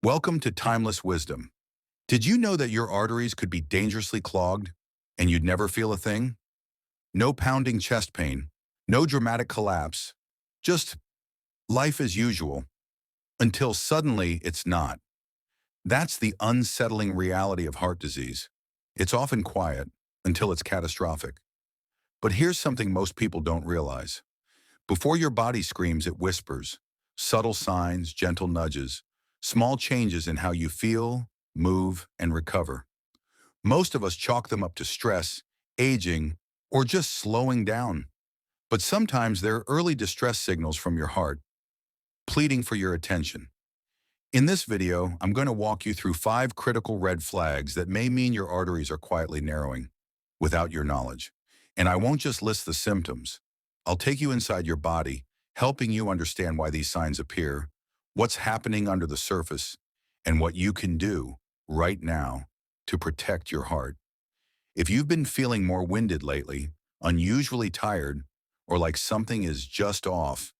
Welcome to Timeless Wisdom. Did you know that your arteries could be dangerously clogged and you'd never feel a thing? No pounding chest pain, no dramatic collapse, just life as usual, until suddenly it's not. That's the unsettling reality of heart disease. It's often quiet until it's catastrophic. But here's something most people don't realize. Before your body screams, it whispers. Subtle signs, gentle nudges, small changes in how you feel, move, and recover. Most of us chalk them up to stress, aging, or just slowing down. But sometimes they're early distress signals from your heart, pleading for your attention. In this video, I'm going to walk you through 5 critical red flags that may mean your arteries are quietly narrowing without your knowledge. And I won't just list the symptoms. I'll take you inside your body, helping you understand why these signs appear, what's happening under the surface, and what you can do right now to protect your heart. If you've been feeling more winded lately, unusually tired, or like something is just off,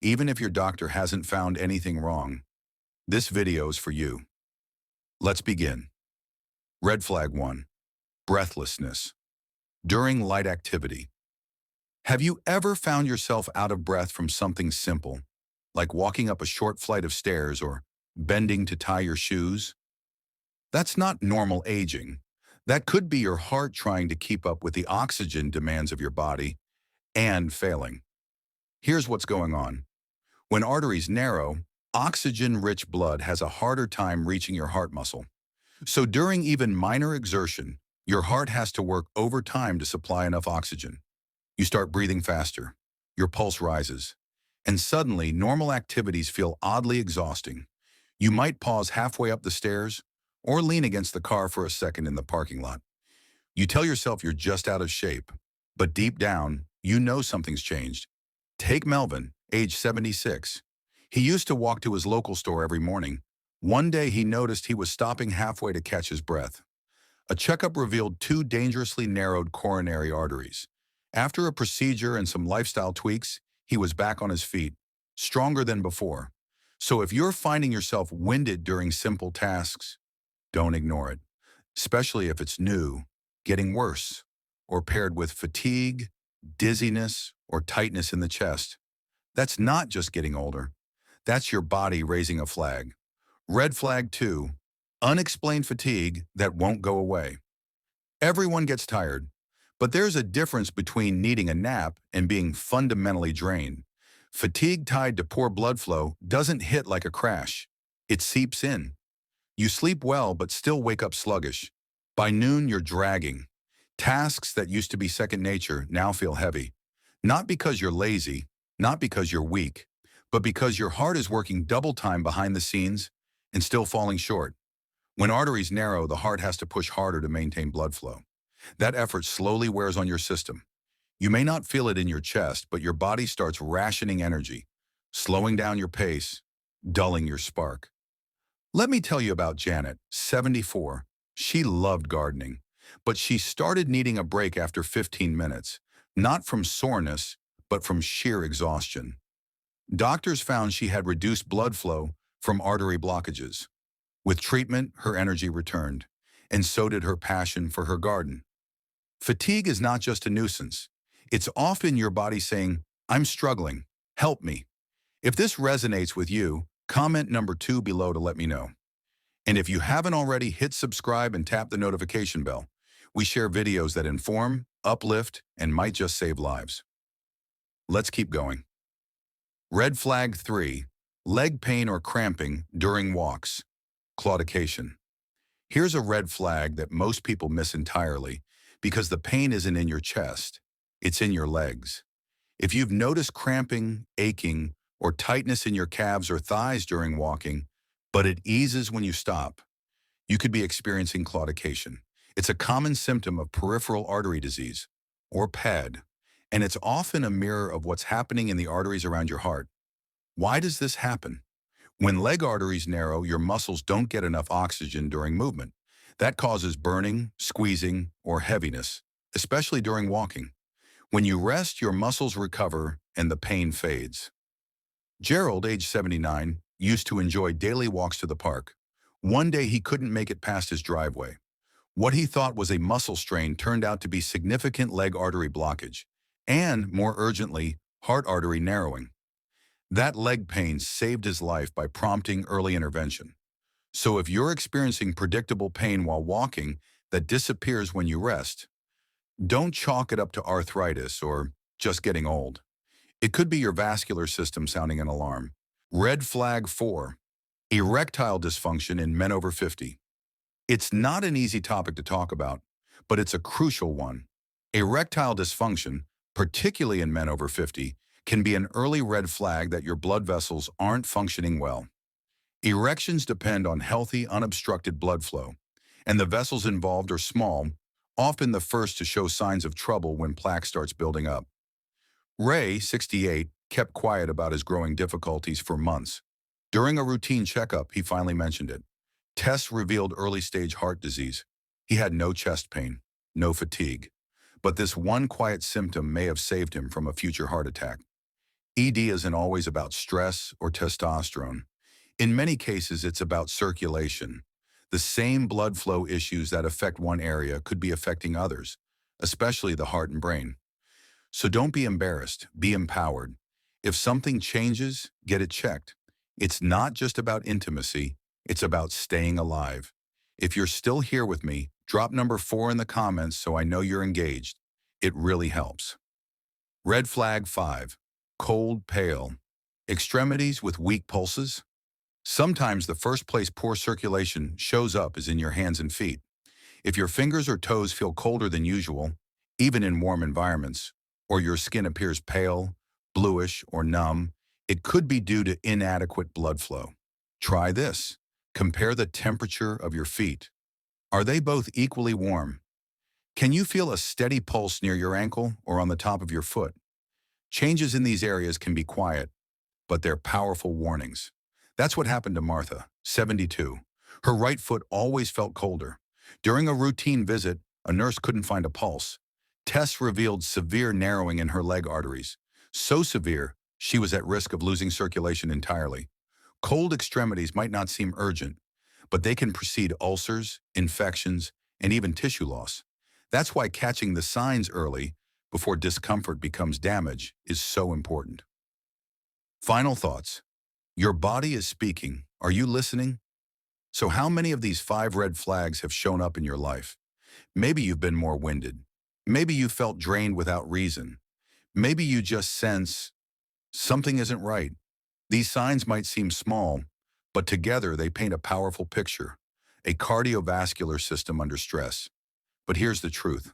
even if your doctor hasn't found anything wrong, this video is for you. Let's begin. Red flag 1. Breathlessness. During light activity. Have you ever found yourself out of breath from something simple, like walking up a short flight of stairs or bending to tie your shoes? That's not normal aging. That could be your heart trying to keep up with the oxygen demands of your body and failing. Here's what's going on. When arteries narrow, oxygen-rich blood has a harder time reaching your heart muscle. So during even minor exertion, your heart has to work overtime to supply enough oxygen. You start breathing faster, your pulse rises, and suddenly normal activities feel oddly exhausting. You might pause halfway up the stairs or lean against the car for a second in the parking lot. You tell yourself you're just out of shape, but deep down, you know something's changed. Take Melvin, age 76. He used to walk to his local store every morning. One day he noticed he was stopping halfway to catch his breath. A checkup revealed 2 dangerously narrowed coronary arteries. After a procedure and some lifestyle tweaks, he was back on his feet, stronger than before. So if you're finding yourself winded during simple tasks, don't ignore it, especially if it's new, getting worse, or paired with fatigue, dizziness, or tightness in the chest. That's not just getting older. That's your body raising a flag. Red flag 2, unexplained fatigue that won't go away. Everyone gets tired, but there's a difference between needing a nap and being fundamentally drained. Fatigue tied to poor blood flow doesn't hit like a crash. It seeps in. You sleep well but still wake up sluggish. By noon, you're dragging. Tasks that used to be second nature now feel heavy. Not because you're lazy, not because you're weak, but because your heart is working double time behind the scenes and still falling short. When arteries narrow, the heart has to push harder to maintain blood flow. That effort slowly wears on your system. You may not feel it in your chest, but your body starts rationing energy, slowing down your pace, dulling your spark. Let me tell you about Janet, 74. She loved gardening, but she started needing a break after 15 minutes, not from soreness, but from sheer exhaustion. Doctors found she had reduced blood flow from artery blockages. With treatment, her energy returned, and so did her passion for her garden. Fatigue is not just a nuisance. It's often your body saying, "I'm struggling, help me." If this resonates with you, comment number 2 below to let me know. And if you haven't already, hit subscribe and tap the notification bell. We share videos that inform, uplift, and might just save lives. Let's keep going. Red flag 3, leg pain or cramping during walks. Claudication. Here's a red flag that most people miss entirely because the pain isn't in your chest, it's in your legs. If you've noticed cramping, aching, or tightness in your calves or thighs during walking, but it eases when you stop, you could be experiencing claudication. It's a common symptom of peripheral artery disease, or PAD, and it's often a mirror of what's happening in the arteries around your heart. Why does this happen? When leg arteries narrow, your muscles don't get enough oxygen during movement. That causes burning, squeezing, or heaviness, especially during walking. When you rest, your muscles recover and the pain fades. Gerald, age 79, used to enjoy daily walks to the park. One day he couldn't make it past his driveway. What he thought was a muscle strain turned out to be significant leg artery blockage, and, more urgently, heart artery narrowing. That leg pain saved his life by prompting early intervention. So if you're experiencing predictable pain while walking that disappears when you rest, don't chalk it up to arthritis or just getting old. It could be your vascular system sounding an alarm. Red flag 4. Erectile dysfunction in men over 50. It's not an easy topic to talk about, but it's a crucial one. Erectile dysfunction, particularly in men over 50, can be an early red flag that your blood vessels aren't functioning well. Erections depend on healthy, unobstructed blood flow, and the vessels involved are small, often the first to show signs of trouble when plaque starts building up. Ray, 68, kept quiet about his growing difficulties for months. During a routine checkup, he finally mentioned it. Tests revealed early-stage heart disease. He had no chest pain, no fatigue. But this one quiet symptom may have saved him from a future heart attack. ED isn't always about stress or testosterone. In many cases, it's about circulation. The same blood flow issues that affect one area could be affecting others, especially the heart and brain. So don't be embarrassed, be empowered. If something changes, get it checked. It's not just about intimacy, it's about staying alive. If you're still here with me, drop number 4 in the comments so I know you're engaged. It really helps. Red flag 5. Cold, pale. Extremities with weak pulses. Sometimes the first place poor circulation shows up is in your hands and feet. If your fingers or toes feel colder than usual, even in warm environments, or your skin appears pale, bluish, or numb, it could be due to inadequate blood flow. Try this. Compare the temperature of your feet. Are they both equally warm? Can you feel a steady pulse near your ankle or on the top of your foot? Changes in these areas can be quiet, but they're powerful warnings. That's what happened to Martha, 72. Her right foot always felt colder. During a routine visit, a nurse couldn't find a pulse. Tests revealed severe narrowing in her leg arteries. So severe, she was at risk of losing circulation entirely. Cold extremities might not seem urgent, but they can precede ulcers, infections, and even tissue loss. That's why catching the signs early, before discomfort becomes damage, is so important. Final thoughts. Your body is speaking. Are you listening? So how many of these 5 red flags have shown up in your life? Maybe you've been more winded. Maybe you felt drained without reason. Maybe you just sense something isn't right. These signs might seem small, but together they paint a powerful picture, a cardiovascular system under stress. But here's the truth.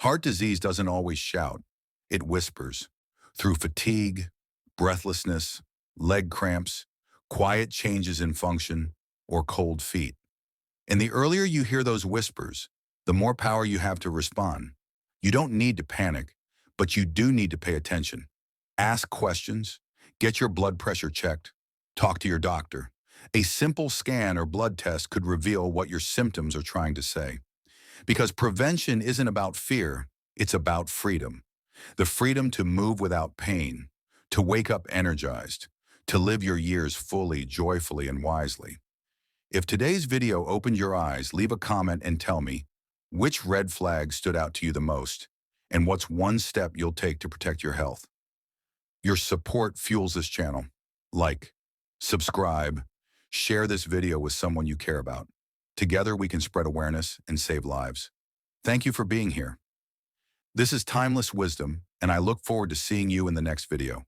Heart disease doesn't always shout. It whispers. Through fatigue, breathlessness, leg cramps, quiet changes in function, or cold feet. And the earlier you hear those whispers, the more power you have to respond. You don't need to panic, but you do need to pay attention. Ask questions, get your blood pressure checked, talk to your doctor. A simple scan or blood test could reveal what your symptoms are trying to say. Because prevention isn't about fear, it's about freedom. The freedom to move without pain, to wake up energized, to live your years fully, joyfully, and wisely. If today's video opened your eyes, leave a comment and tell me which red flag stood out to you the most, and what's one step you'll take to protect your health. Your support fuels this channel. Like, subscribe, share this video with someone you care about. Together we can spread awareness and save lives. Thank you for being here. This is Timeless Wisdom, and I look forward to seeing you in the next video.